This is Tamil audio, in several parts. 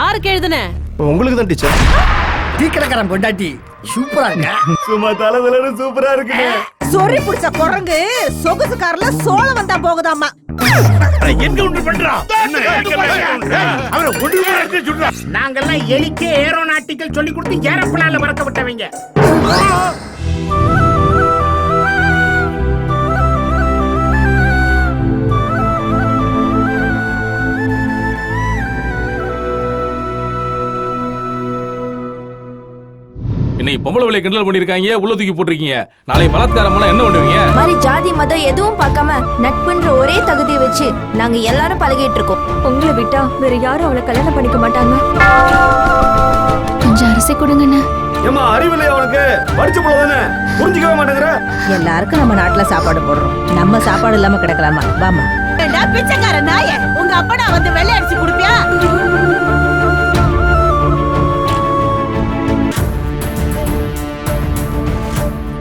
யாருக்கு எழுதுன? உங்களுக்கு தான் டீச்சர். டீ கடைக்காரன் பொண்டாட்டி சூப்பரா இருக்க. சும்மா தலதலன்னு சூப்பரா இருக்குங்க. சொறி புடிச்ச குரங்கு சொகுசு கார்ல சோளம் வந்தா போகுதாமா. என்கவுண்டர் பண்றான். அவரை ஒண்ணுமே எடுத்து சொல்றா. நாங்கெல்லாம் எலிக்கே ஏரோநாட்டிக்கல் சொல்லி கொடுத்து ஏரோப்ளான்ல பறக்க விட்டவங்க. இன்னைக்கு பொம்பளை விலை கிண்டல் பண்ணிருக்காங்க, உள்ள தூக்கி போட்டிருக்கீங்க. நாளை பலாத்காரம்லாம் என்ன பண்ணுவீங்க? மாதிரி ஜாதி மதம் எதுவும் பார்க்காம நட்புன்ற ஒரே தகுதியை வச்சு நாங்க எல்லாரும் பழகிட்டு இருக்கோம். உங்களை விட்டா வேற யாரும் அவளை கல்யாணம் பண்ணிக்க மாட்டாங்க. கொஞ்சம் அரிசி கொடுங்கண்ணா. ஏமா அறிவில்லையா உனக்கு? படிச்ச போல தானே புரிஞ்சிக்கவே மாட்டேங்கிற. எல்லாருக்கும் நம்ம நாட்டுல சாப்பாடு போடுறோம், நம்ம சாப்பாடு இல்லாம கிடக்கலாமா? வாமா. பிச்சைக்கார நாய, உங்க அப்பா வந்து வெள்ளை அடிச்சு குடுப்பியா?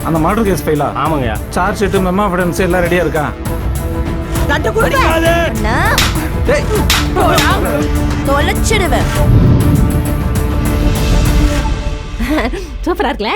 அந்த மர்டர் கேஸ் ஃபைலா? ஆமாங்க. சார்ஜ் ஷீட், மெமோ எவிடன்ஸ் எல்லாம் ரெடியா இருக்கா? தட்டு குடுங்க. அண்ணா தொலைச்சிடுவேன். சூப்பரா இருக்குல்ல?